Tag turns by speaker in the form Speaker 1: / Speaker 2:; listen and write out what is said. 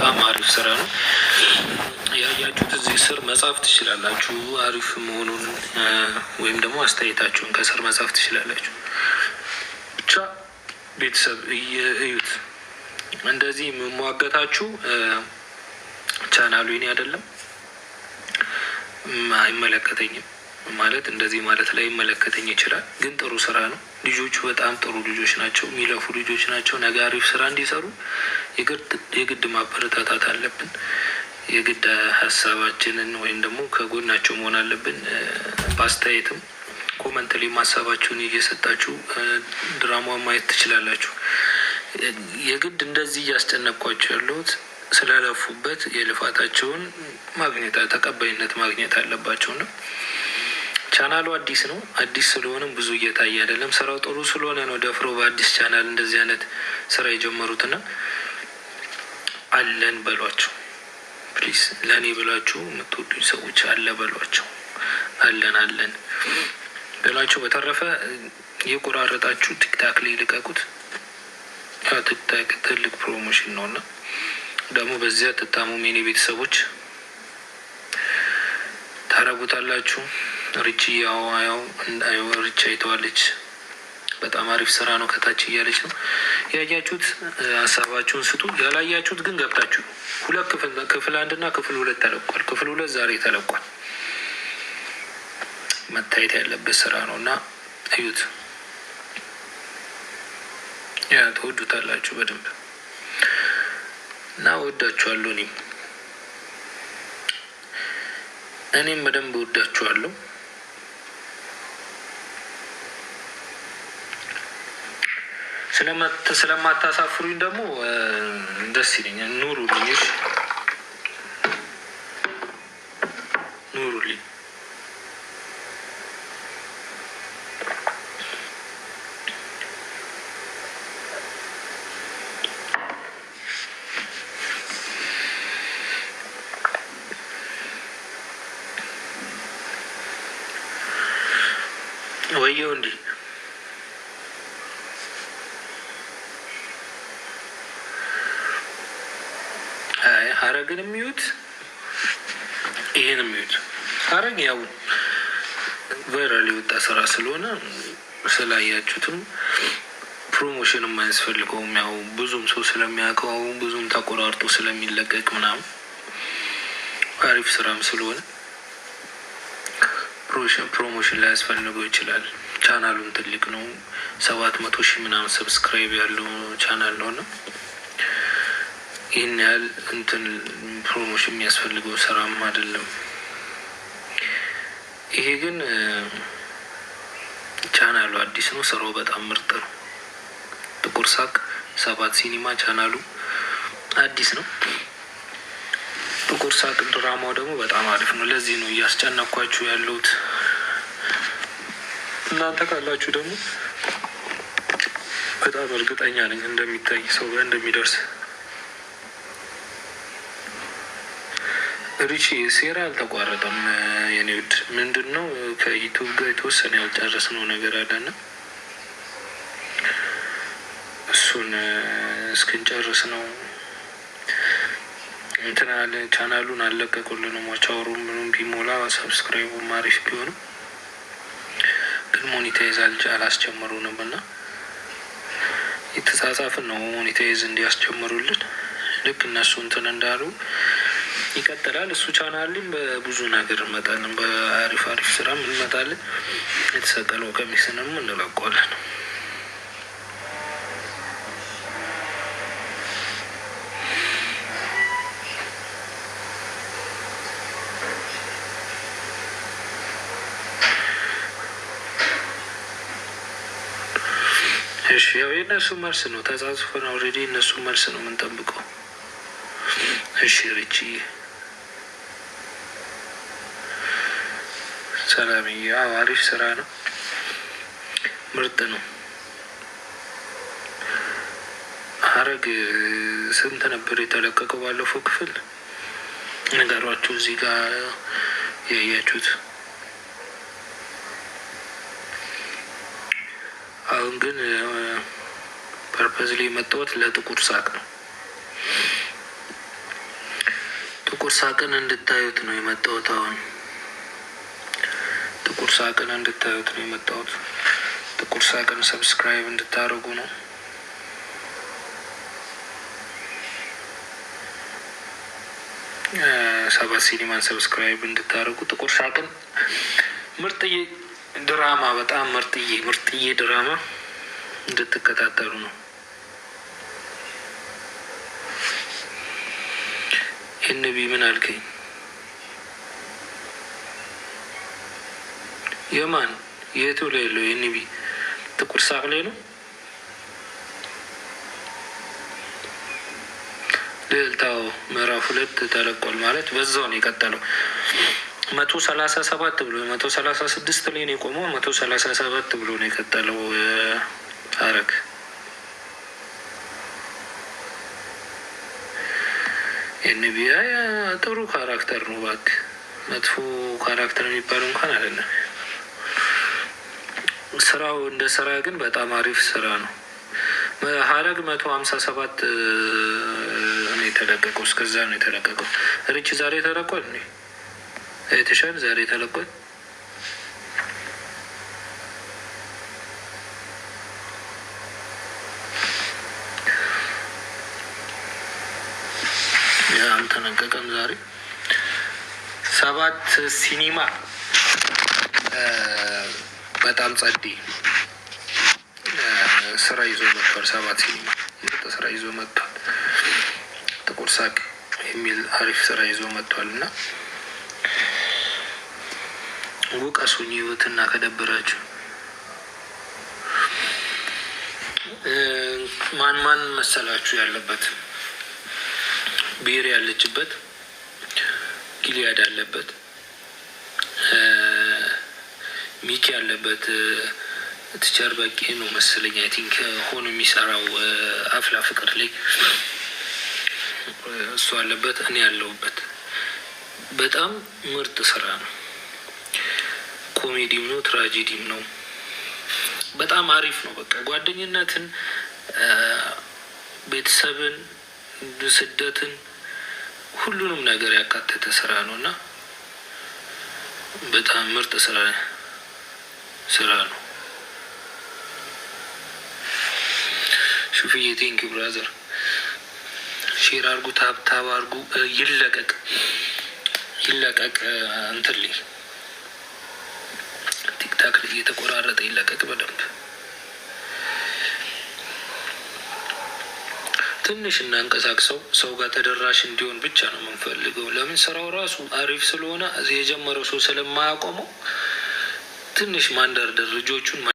Speaker 1: በጣም አሪፍ ስራ ነው ያያችሁት። እዚህ ስር መጻፍ ትችላላችሁ አሪፍ መሆኑን ወይም ደግሞ አስተያየታችሁን ከስር መጻፍ ትችላላችሁ። ብቻ ቤተሰብ እዩት። እንደዚህ መሟገታችሁ ቻናሉ የኔ አይደለም፣ አይመለከተኝም ማለት እንደዚህ ማለት ላይ ይመለከተኝ ይችላል። ግን ጥሩ ስራ ነው። ልጆቹ በጣም ጥሩ ልጆች ናቸው፣ የሚለፉ ልጆች ናቸው። ነገ አሪፍ ስራ እንዲሰሩ የግድ ማበረታታት አለብን። የግድ ሀሳባችንን ወይም ደግሞ ከጎናቸው መሆን አለብን። በአስተያየትም ኮመንት ላይ ሀሳባችሁን እየሰጣችሁ ድራማውን ማየት ትችላላችሁ። የግድ እንደዚህ እያስጨነቅኳቸው ያለሁት ስለለፉበት የልፋታቸውን ማግኘት ተቀባይነት ማግኘት አለባቸው ነው። ቻናሉ አዲስ ነው። አዲስ ስለሆነም ብዙ እየታየ አይደለም። ስራው ጥሩ ስለሆነ ነው ደፍሮ በአዲስ ቻናል እንደዚህ አይነት ስራ የጀመሩትና አለን በሏቸው ፕሊዝ። ለእኔ ብላችሁ የምትወዱኝ ሰዎች አለ በሏቸው። አለን በሏቸው። በተረፈ የቆራረጣችሁ ቲክታክ ላይ ልቀቁት። ቲክታክ ትልቅ ፕሮሞሽን ነውና ደግሞ በዚያ ትታሙም የኔ ቤተሰቦች ታረጉታላችሁ። ሪች ያው ሪች አይተዋለች። በጣም አሪፍ ስራ ነው። ከታች እያለች ነው ያያችሁት። ሀሳባችሁን ስጡ። ያላያችሁት ግን ገብታችሁ ሁለት ክፍል 1 እና ክፍል 2 ተለቋል። ክፍል 2 ዛሬ ተለቋል። መታየት ያለበት ስራ ነው እና እዩት። ያ ተወዱታላችሁ በደንብ እና ወዳችኋለሁ። እኔም በደንብ ወዳችኋለሁ። ስለማታሳፍሩኝ ደግሞ ደስ ይለኛል። ኑሩልኝ፣ ኑሩልኝ። ወየው እንዲህ ሀረግን የሚዩት ይሄን የሚዩት ሀረግ ያው ቫይራል የወጣ ስራ ስለሆነ ስላያችሁትም ፕሮሞሽንም አያስፈልገውም። ያው ብዙም ሰው ስለሚያውቀው ብዙም ተቆራርጦ ስለሚለቀቅ ምናምን አሪፍ ስራም ስለሆነ ፕሮሞሽን ላይ ያስፈልገው ይችላል። ቻናሉን ትልቅ ነው። 700,000 ምናምን ሰብስክራይብ ያለው ቻናል ነው። ይህን ያህል እንትን ፕሮሞሽን የሚያስፈልገው ስራም አይደለም። ይሄ ግን ቻናሉ አዲስ ነው። ስራው በጣም ምርጥ ነው። ጥቁር ሳቅ 7 ሲኒማ ቻናሉ አዲስ ነው። ጥቁር ሳቅ ድራማው ደግሞ በጣም አሪፍ ነው። ለዚህ ነው እያስጨነኳችሁ ያለሁት። እናንተ ካላችሁ ደግሞ በጣም እርግጠኛ ነኝ እንደሚታይ ሰው ጋር እንደሚደርስ። ሪቺ ሴራ አልተቋረጠም። የኔ ውድ ምንድን ነው ከዩቱብ ጋር የተወሰነ ያልጨረስነው ነገር አለና እሱን እስክንጨርስ ነው እንትን አለ። ቻናሉን አለቀቁልንም። ዋቻወሩ ምንም ቢሞላ ሰብስክራይቡ አሪፍ ቢሆንም ግን ሞኔታይዝ አላስጀመሩንም እና የተጻጻፍን ነው ሞኔታይዝ እንዲያስጀምሩልን። ልክ እነሱ እንትን እንዳሉ ይቀጥላል። እሱ ቻናልን በብዙ ነገር እንመጣለን። በአሪፍ ስራ እንመጣለን። የተሰቀለው ቀሚስንም እንለቀዋለን። እሺ ያው የእነሱ መልስ ነው። ተጻጽፈን ኦልሬዲ እነሱ መልስ ነው የምንጠብቀው። እሺ ሪቺ ሰላምዬ፣ ያው አሪፍ ስራ ነው። ምርጥ ነው። ሀረግ ስንት ነበር የተለቀቀው ባለፈው ክፍል? ነገሯችሁ እዚህ ጋር ያያችሁት። አሁን ግን ፐርፐዝ ላይ የመጣሁት ለጥቁር ሳቅ ነው። ጥቁር ሳቅን እንድታዩት ነው የመጣሁት። አሁን ጥቁር ሳቅን እንድታዩት ነው የመጣሁት። ጥቁር ሳቅን ሰብስክራይብ እንድታደርጉ ነው። ሰባት ሲኒማን ሰብስክራይብ እንድታደርጉ። ጥቁር ሳቅን ምርጥዬ ድራማ፣ በጣም ምርጥዬ ድራማ እንድትከታተሉ ነው። ኤንቢ ምን አልከኝ? የማን የቱ ላይ ያለው ኤንቢ? ጥቁር ሳቅ ላይ ነው። ልዕልታው ምዕራፍ 2 ተለቋል ማለት በዛው ነው የቀጠለው። 137 ብሎ 136 ላይ ነው የቆመው። 137 ብሎ ነው የቀጠለው። ሐረግ ኤንቢአይ ጥሩ ካራክተር ነው። እባክህ መጥፎ ካራክተር የሚባለው እንኳን አይደለም። ስራው እንደ ስራ ግን በጣም አሪፍ ስራ ነው። ሐረግ 157 ነው የተለቀቀው። እስከዛ ነው የተለቀቀው። ሪች ዛሬ ተለቋል እንዴ? አይተሻል? ዛሬ ተለቋል። አልተለቀቀም ዛሬ። 7 ሲኒማ በጣም ጸዴ ስራ ይዞ መጥቷል። 7 ሲኒማ ምርጥ ስራ ይዞ መጥቷል። ጥቁር ሳቅ የሚል አሪፍ ስራ ይዞ መጥቷል እና ውቀሱኝ ህይወትና ከደበራችሁ። ማን መሰላችሁ ያለበት? ብሄር ያለችበት፣ ጊሊያድ ያለበት፣ ሚኪ ያለበት፣ ቲቸር በቂ ነው መሰለኝ አይ ቲንክ ሆኖ የሚሰራው አፍላ ፍቅር ላይ እሱ አለበት፣ እኔ ያለሁበት። በጣም ምርጥ ስራ ነው። ኮሜዲም ነው ትራጀዲም ነው። በጣም አሪፍ ነው። በቃ ጓደኝነትን፣ ቤተሰብን፣ ስደትን፣ ሁሉንም ነገር ያካተተ ስራ ነው እና በጣም ምርጥ ስራ ነው። ሹፍዬ ቴንኪ ብራዘር። ሼር አርጉ፣ ታብ አርጉ። ይለቀቅ እንትን ላይ ቲክታክ ላይ እየተቆራረጠ ይለቀቅ በደንብ። ትንሽ እናንቀሳቅሰው፣ ሰው ጋር ተደራሽ እንዲሆን ብቻ ነው የምንፈልገው። ለምን ስራው ራሱ አሪፍ ስለሆነ የጀመረው ሰው ስለማያቆመው ትንሽ ማንደርደር ልጆቹን